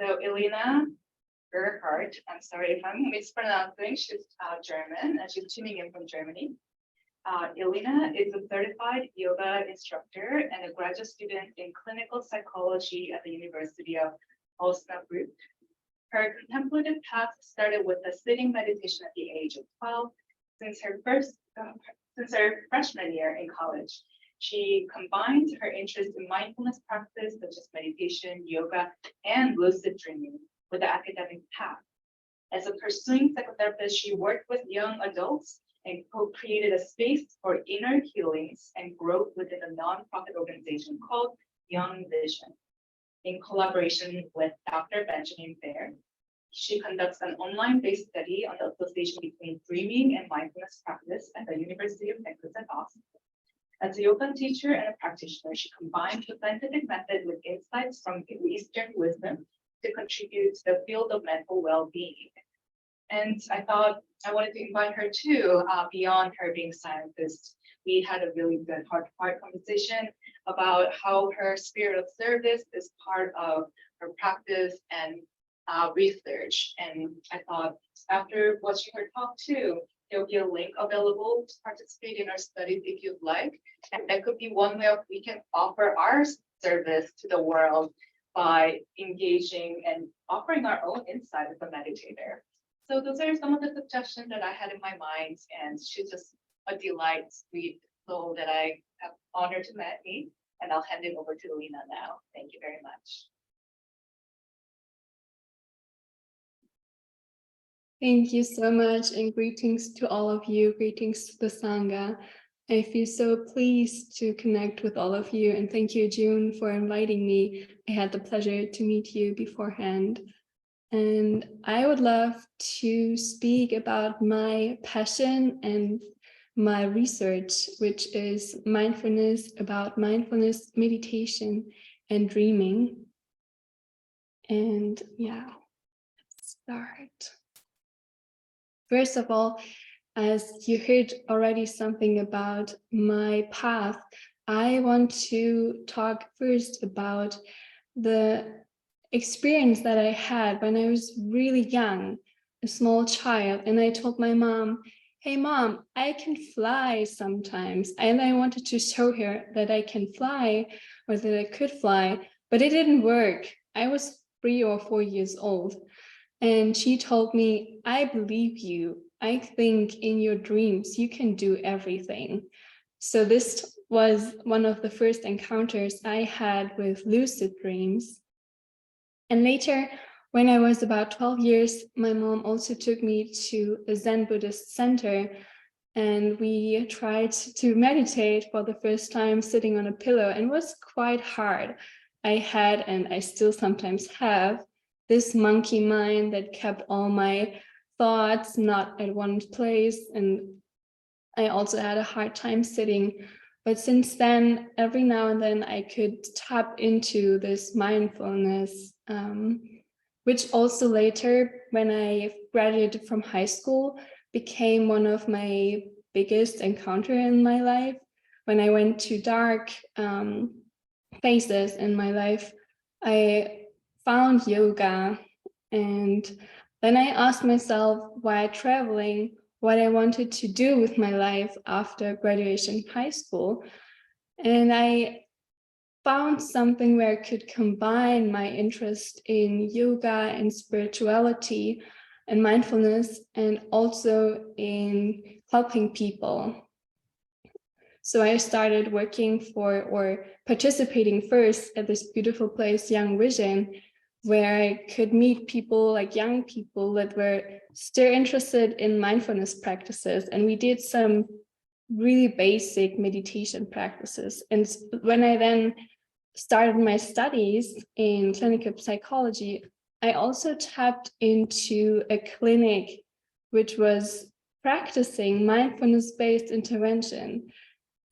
So Elena Gerhardt, I'm sorry if I'm mispronouncing, she's German and she's tuning in from Germany. Elena is a certified yoga instructor and a graduate student in clinical psychology at the University of Osnabrück. Her contemplative path started with a sitting meditation at the age of 12. Since her freshman year in college, she combined her interest in mindfulness practice such as meditation, yoga, and lucid dreaming with the academic path. As a pursuing psychotherapist, she worked with young adults and co-created a space for inner healings and growth within a nonprofit organization called Young Vision. In collaboration with Dr. Benjamin Baer, she conducts an online-based study on the association between dreaming and mindfulness practice at the University of Texas at Austin. As a yoga teacher and a practitioner, she combines the scientific method with insights from Eastern wisdom to contribute to the field of mental well-being. And I thought I wanted to invite her too, beyond her being a scientist. We had a really good heart-to-heart conversation about how her spirit of service is part of her practice and research. And I thought after watching her talk too, there'll be a link available to participate in our studies if you'd like. And that could be one way we can offer our service to the world by engaging and offering our own insight as a meditator. So those are some of the suggestions that I had in my mind, and she's just a delight, sweet soul that I have honored to meet me. And I'll hand it over to Elena now. Thank you very much. Thank you so much, and greetings to all of you. Greetings to the Sangha. I feel so pleased to connect with all of you, and thank you, June, for inviting me. I had the pleasure to meet you beforehand. And I would love to speak about my passion and my research, which is mindfulness, about mindfulness, meditation, and dreaming. And yeah, let's start. First of all, as you heard already something about my path, I want to talk first about the experience that I had when I was really young, a small child, and I told my mom, "Hey mom, I can fly sometimes." And I wanted to show her that I can fly or that I could fly, but it didn't work. I was 3 or 4 years old. And she told me, "I believe you. I think in your dreams, you can do everything." So this was one of the first encounters I had with lucid dreams. And later, when I was about 12 years, my mom also took me to a Zen Buddhist center, and we tried to meditate for the first time sitting on a pillow, and it was quite hard. I had, and I still sometimes have, this monkey mind that kept all my thoughts not at one place, and I also had a hard time sitting. But since then, every now and then I could tap into this mindfulness, which also later, when I graduated from high school, became one of my biggest encounter in my life. When I went to dark phases in my life, I found yoga, and then I asked myself, while traveling, what I wanted to do with my life after graduation high school. And I found something where I could combine my interest in yoga and spirituality and mindfulness, and also in helping people. So I started working for, or participating first at this beautiful place, Young Vision, where I could meet people, like young people that were still interested in mindfulness practices. And we did some really basic meditation practices. And when I then started my studies in clinical psychology, I also tapped into a clinic which was practicing mindfulness-based intervention.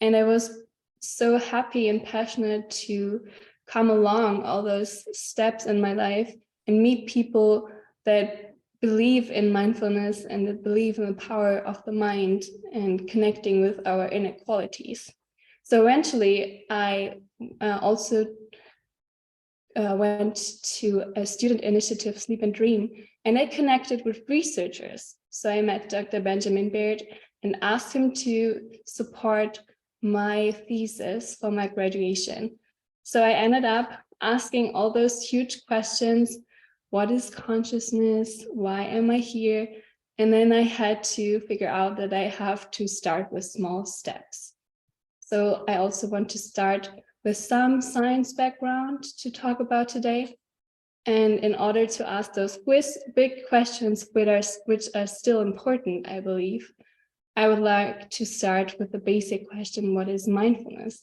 And I was so happy and passionate to come along all those steps in my life and meet people that believe in mindfulness and that believe in the power of the mind and connecting with our inner qualities. So eventually I also went to a student initiative, Sleep and Dream, and I connected with researchers. So I met Dr. Benjamin Baird and asked him to support my thesis for my graduation. So I ended up asking all those huge questions. What is consciousness? Why am I here? And then I had to figure out that I have to start with small steps. So I also want to start with some science background to talk about today. And in order to ask those big questions, which are still important, I believe, I would like to start with the basic question, what is mindfulness?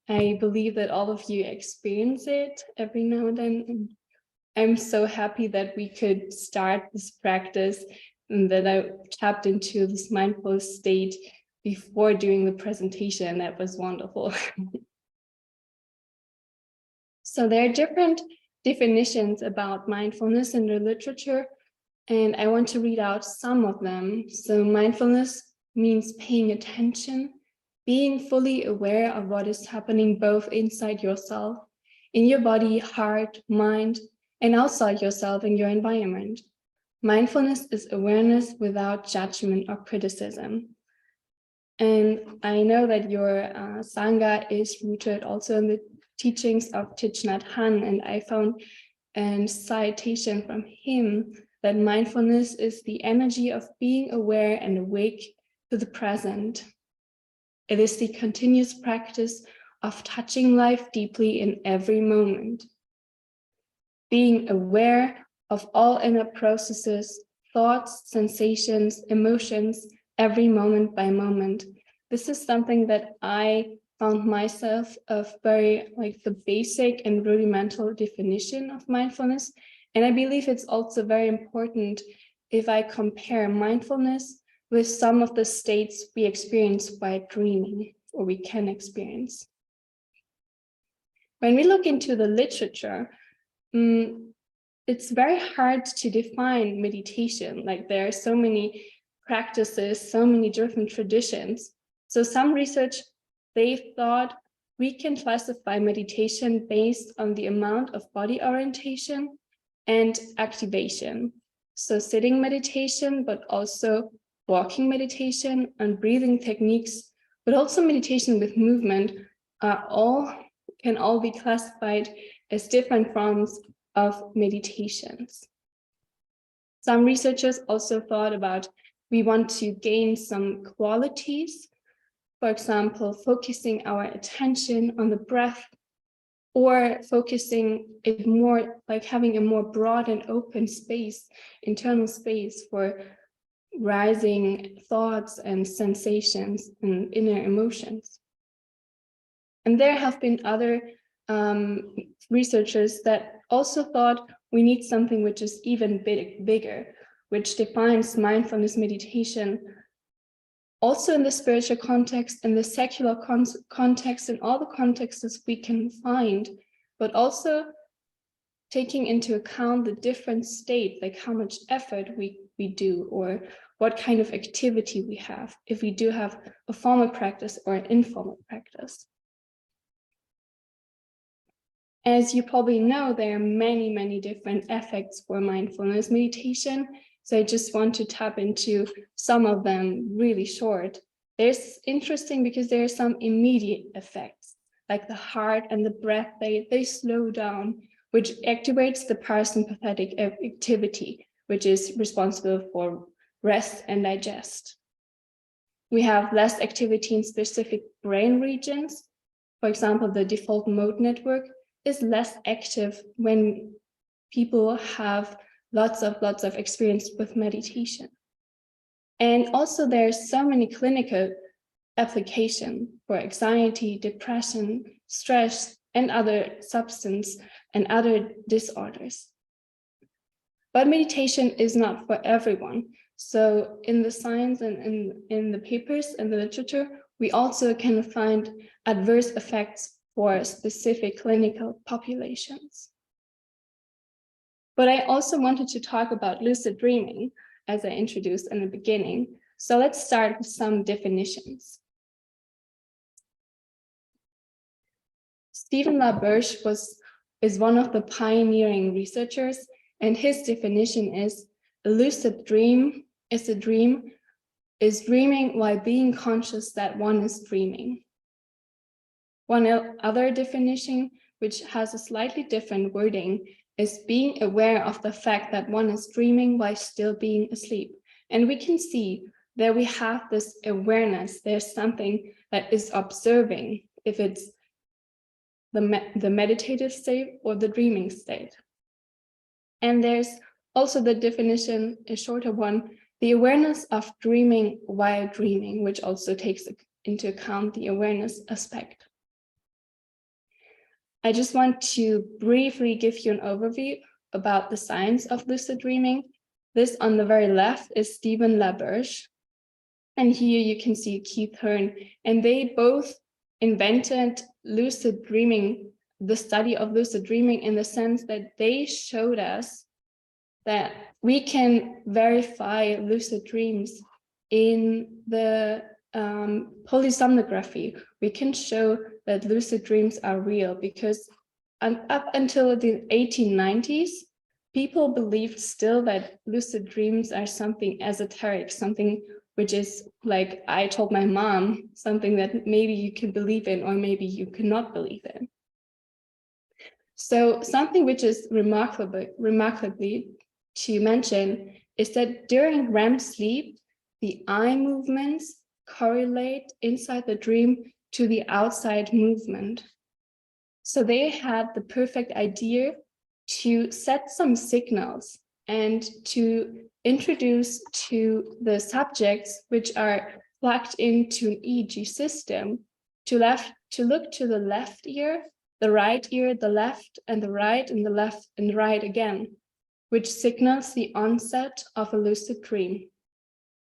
I believe that all of you experience it every now and then. And I'm so happy that we could start this practice and that I tapped into this mindful state before doing the presentation. That was wonderful. So there are different definitions about mindfulness in the literature, and I want to read out some of them. So mindfulness means paying attention, being fully aware of what is happening both inside yourself, in your body, heart, mind, and outside yourself in your environment. Mindfulness is awareness without judgment or criticism. And I know that your Sangha is rooted also in the teachings of Thich Nhat Hanh, and I found a citation from him that mindfulness is the energy of being aware and awake to the present. It is the continuous practice of touching life deeply in every moment. Being aware of all inner processes, thoughts, sensations, emotions, every moment by moment. This is something that I found myself of very like the basic and rudimental definition of mindfulness. And I believe it's also very important if I compare mindfulness with some of the states we experience while dreaming, or we can experience. When we look into the literature, it's very hard to define meditation. Like there are so many practices, so many different traditions. So some research, they've thought we can classify meditation based on the amount of body orientation and activation. So sitting meditation, but also walking meditation and breathing techniques, but also meditation with movement can all be classified as different forms of meditations. Some researchers also thought about we want to gain some qualities, for example, focusing our attention on the breath, or focusing it more like having a more broad and open space, internal space for rising thoughts and sensations and inner emotions. And there have been other researchers that also thought we need something which is even bigger, which defines mindfulness meditation also in the spiritual context, in the secular context, in all the contexts we can find, but also taking into account the different state, like how much effort we do, or what kind of activity we have, if we do have a formal practice or an informal practice. As you probably know, there are many, many different effects for mindfulness meditation. So I just want to tap into some of them really short. There's interesting because there are some immediate effects, like the heart and the breath, they slow down, which activates the parasympathetic activity, which is responsible for rest and digest. We have less activity in specific brain regions. For example, the default mode network is less active when people have lots of experience with meditation. And also there's so many clinical applications for anxiety, depression, stress, and other substance and other disorders. But meditation is not for everyone. So in the science and in the papers and the literature, we also can find adverse effects for specific clinical populations. But I also wanted to talk about lucid dreaming, as I introduced in the beginning. So let's start with some definitions. Stephen LaBerge was is one of the pioneering researchers, and his definition is a lucid dream is dreaming while being conscious that one is dreaming. One other definition, which has a slightly different wording, is being aware of the fact that one is dreaming while still being asleep. And we can see that we have this awareness. There's something that is observing, if it's the meditative state or the dreaming state. And there's also the definition, a shorter one, the awareness of dreaming while dreaming, which also takes into account the awareness aspect. I just want to briefly give you an overview about the science of lucid dreaming. This on the very left is Stephen LaBerge. And here you can see Keith Hearn, and they both invented lucid dreaming, the study of lucid dreaming, in the sense that they showed us that we can verify lucid dreams in the polysomnography. We can show that lucid dreams are real, because up until the 1890s, people believed still that lucid dreams are something esoteric, something which is like, I told my mom, something that maybe you can believe in or maybe you cannot believe in. So something which is remarkably to mention is that during REM sleep, the eye movements correlate inside the dream to the outside movement. So they had the perfect idea to set some signals and to introduce to the subjects, which are plugged into an EEG system, to look to the left ear, the right ear, the left and the right, and the left and right again, which signals the onset of a lucid dream,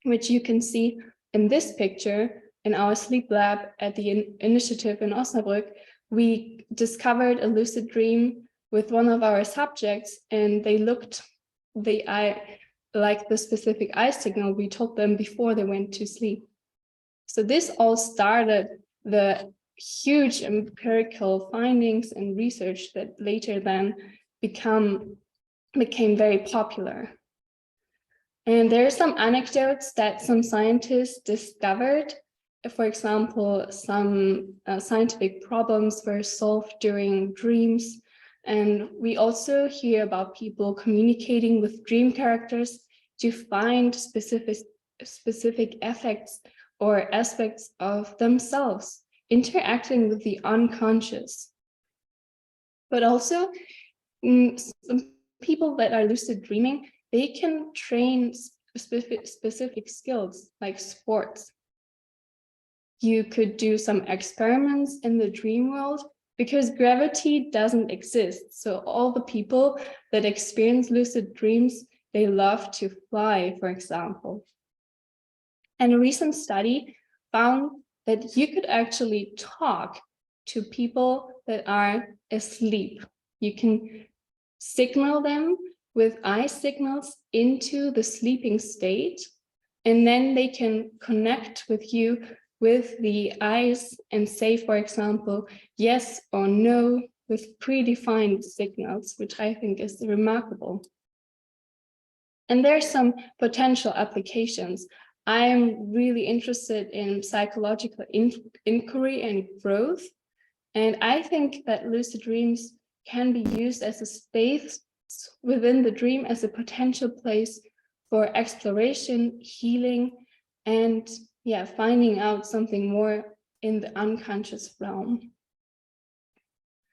which you can see in this picture. In our sleep lab at the initiative in Osnabrück, we discovered a lucid dream with one of our subjects, and they looked the eye, like the specific eye signal we told them before they went to sleep. So this all started the huge empirical findings and research that later then became very popular. And there are some anecdotes that some scientists discovered. For example, some scientific problems were solved during dreams. And we also hear about people communicating with dream characters to find specific effects or aspects of themselves interacting with the unconscious. But also, some people that are lucid dreaming, they can train specific skills like sports. You could do some experiments in the dream world, because gravity doesn't exist. So all the people that experience lucid dreams, they love to fly, for example. And a recent study found that you could actually talk to people that are asleep. You can signal them with eye signals into the sleeping state, and then they can connect with you with the eyes and say, for example, yes or no with predefined signals, which I think is remarkable. And there's some potential applications. I'm really interested in psychological inquiry and growth. And I think that lucid dreams can be used as a space within the dream, as a potential place for exploration, healing, and finding out something more in the unconscious realm.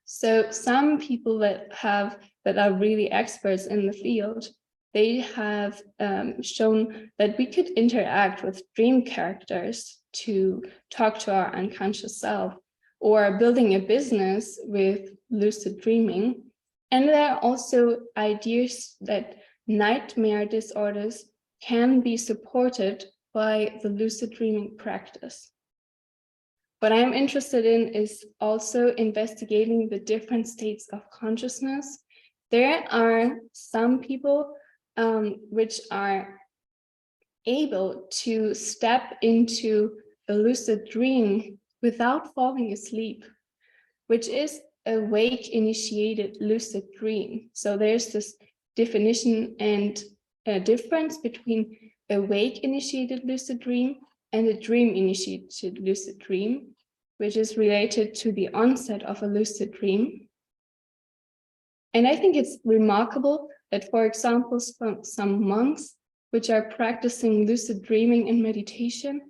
So some people that are really experts in the field, they have shown that we could interact with dream characters to talk to our unconscious self, or building a business with lucid dreaming. And there are also ideas that nightmare disorders can be supported by the lucid dreaming practice. What I'm interested in is also investigating the different states of consciousness. There are some people which are able to step into a lucid dream without falling asleep, which is awake initiated lucid dream. So there's this definition and a difference between awake initiated lucid dream and a dream initiated lucid dream, which is related to the onset of a lucid dream. And I think it's remarkable that, for example, some monks which are practicing lucid dreaming and meditation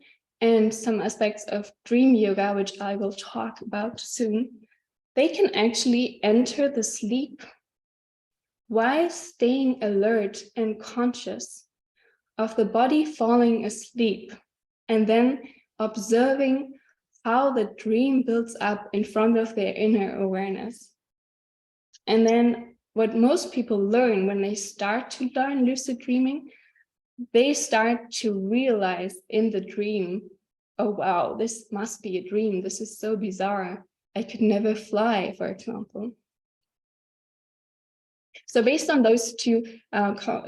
and some aspects of dream yoga, which I will talk about soon, they can actually enter the sleep while staying alert and conscious of the body falling asleep, and then observing how the dream builds up in front of their inner awareness. And then what most people learn when they start to learn lucid dreaming, they start to realize in the dream, oh wow, this must be a dream. This is so bizarre. I could never fly, for example. So based on those two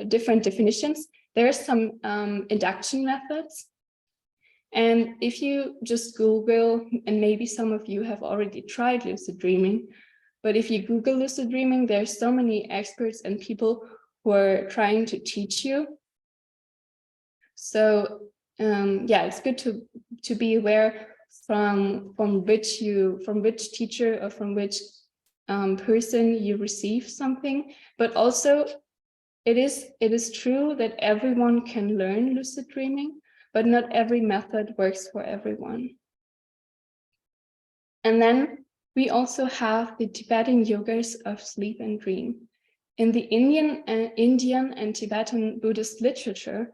different definitions, there are some induction methods. And if you just Google, and maybe some of you have already tried lucid dreaming, but if you Google lucid dreaming, there's so many experts and people who are trying to teach you. So yeah, it's good to be aware from which teacher or from which person you receive something, but also it is true that everyone can learn lucid dreaming, but not every method works for everyone. And then we also have the Tibetan yogas of sleep and dream. In the Indian and Tibetan Buddhist literature,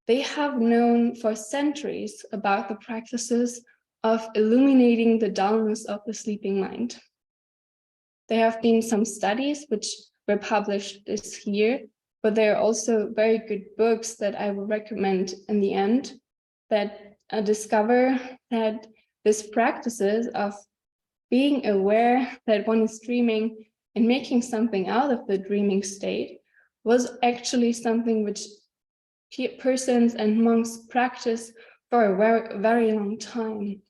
they have known for centuries about the practices of illuminating the dullness of the sleeping mind. There have been some studies which were published this year, but there are also very good books that I will recommend in the end that discover that these practices of being aware that one is dreaming and making something out of the dreaming state was actually something which persons and monks practice for a very, very long time.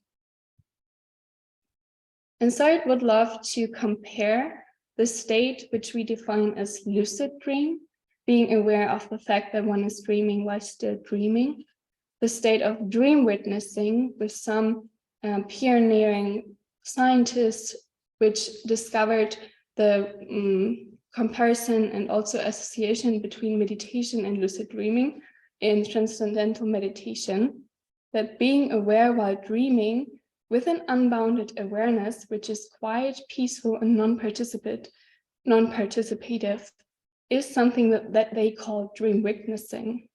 And so I would love to compare the state which we define as lucid dream, being aware of the fact that one is dreaming while still dreaming, the state of dream witnessing with some pioneering scientists which discovered the comparison and also association between meditation and lucid dreaming in transcendental meditation, that being aware while dreaming with an unbounded awareness, which is quiet, peaceful, and non-participative, is something that they call dream witnessing.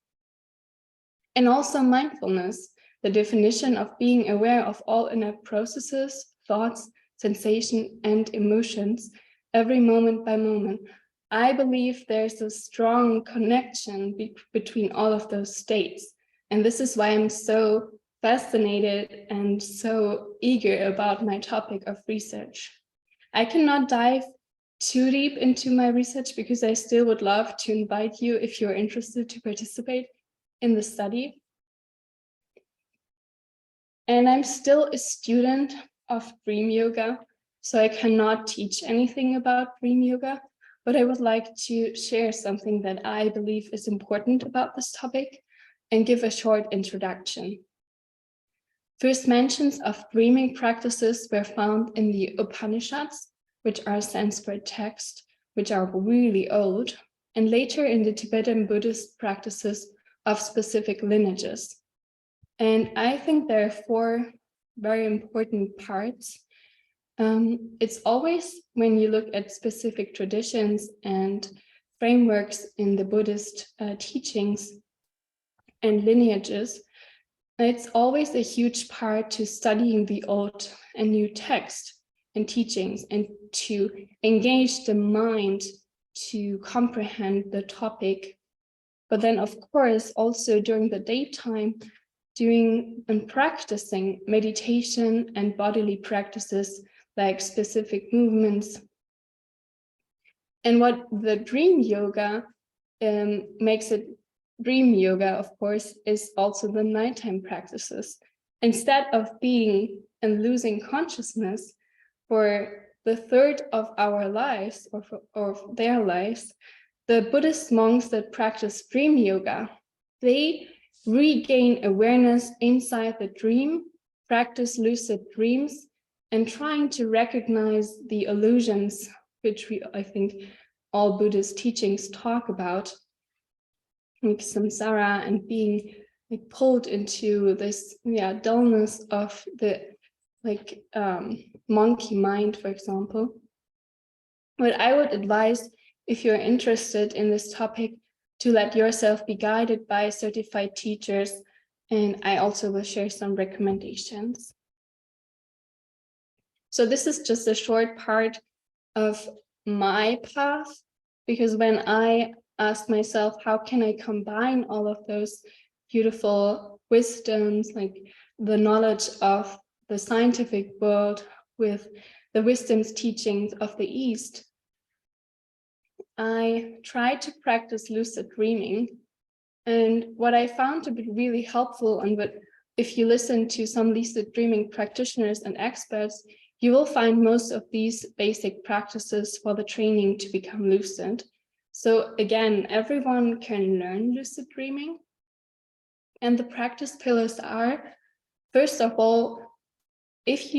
And also mindfulness, the definition of being aware of all inner processes, thoughts, sensation, and emotions, every moment by moment. I believe there's a strong connection between all of those states. And this is why I'm so fascinated and so eager about my topic of research. I cannot dive too deep into my research because I still would love to invite you if you're interested to participate in the study. And I'm still a student of dream yoga, so I cannot teach anything about dream yoga, but I would like to share something that I believe is important about this topic and give a short introduction. First mentions of dreaming practices were found in the Upanishads, which are Sanskrit texts, which are really old, and later in the Tibetan Buddhist practices of specific lineages. And I think there are four very important parts. It's always when you look at specific traditions and frameworks in the Buddhist teachings and lineages, it's always a huge part to studying the old and new text and teachings and to engage the mind to comprehend the topic. But then, of course, also during the daytime, doing and practicing meditation and bodily practices like specific movements. And what the dream yoga makes it dream yoga, of course, is also the nighttime practices. Instead of being and losing consciousness for the third of our lives, or their lives, the Buddhist monks that practice dream yoga, they regain awareness inside the dream, practice lucid dreams, and trying to recognize the illusions, which I think all Buddhist teachings talk about, like samsara and being like pulled into this dullness of the monkey mind, for example. What I would advise, if you're interested in this topic, to let yourself be guided by certified teachers, and I also will share some recommendations. So this is just a short part of my path, because when I asked myself, how can I combine all of those beautiful wisdoms, like the knowledge of the scientific world with the wisdom's teachings of the East, I tried to practice lucid dreaming. And what I found to be really helpful, and what if you listen to some lucid dreaming practitioners and experts, you will find most of these basic practices for the training to become lucid. So again, everyone can learn lucid dreaming. And the practice pillars are, first of all, if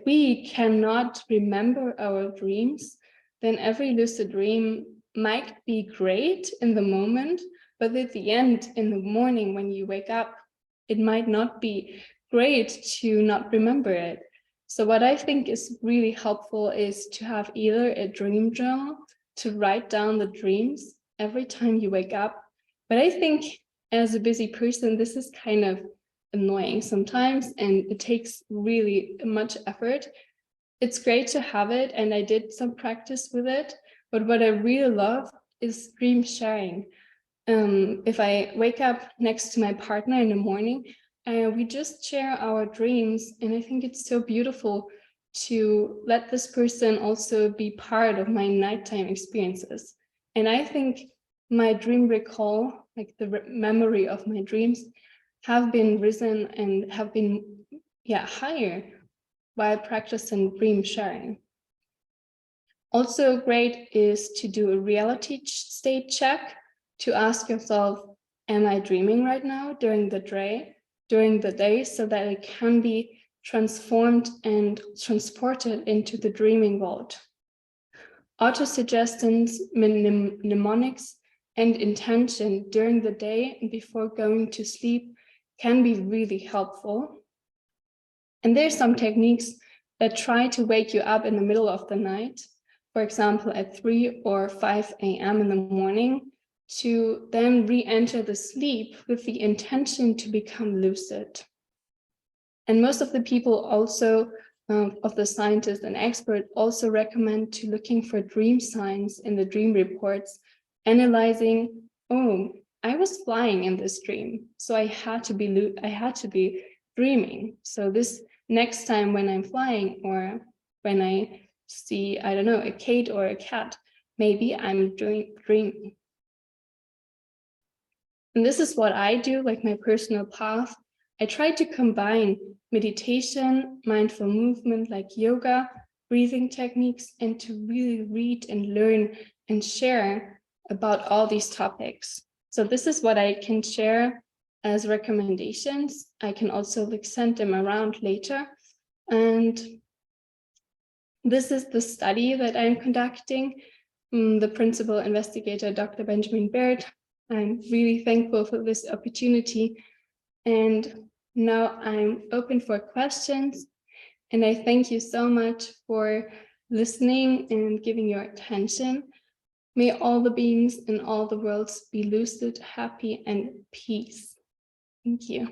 we cannot remember our dreams, then every lucid dream might be great in the moment, but at the end, in the morning when you wake up, it might not be great to not remember it. So what I think is really helpful is to have either a dream journal to write down the dreams every time you wake up. But I think as a busy person, this is kind of annoying sometimes, and it takes really much effort. It's great to have it, and I did some practice with it, but what I really love is dream sharing. If I wake up next to my partner in the morning, we just share our dreams, and I think it's so beautiful to let this person also be part of my nighttime experiences. And I think my dream recall, like the memory of my dreams, have been risen and have been higher while practicing dream sharing. Also great is to do a reality state check, to ask yourself, am I dreaming right now during the day, so that it can be transformed and transported into the dreaming world. Autosuggestions, mnemonics, and intention during the day and before going to sleep can be really helpful. And there's some techniques that try to wake you up in the middle of the night, for example, at 3 or 5 a.m. in the morning, to then re-enter the sleep with the intention to become lucid. And most of the people also, of the scientists and experts, also recommend to looking for dream signs in the dream reports, analyzing, oh, I was flying in this dream, so I had to be dreaming. So this next time when I'm flying, or when I see, I don't know, a kite or a cat, maybe I'm dreaming. And this is what I do, like my personal path. I try to combine meditation, mindful movement like yoga, breathing techniques, and to really read and learn and share about all these topics. So this is what I can share as recommendations. I can also send them around later. And this is the study that I'm conducting. The principal investigator, Dr. Benjamin Baird. I'm really thankful for this opportunity. And now I'm open for questions. And I thank you so much for listening and giving your attention. May all the beings in all the worlds be lucid, happy, and peace. Thank you.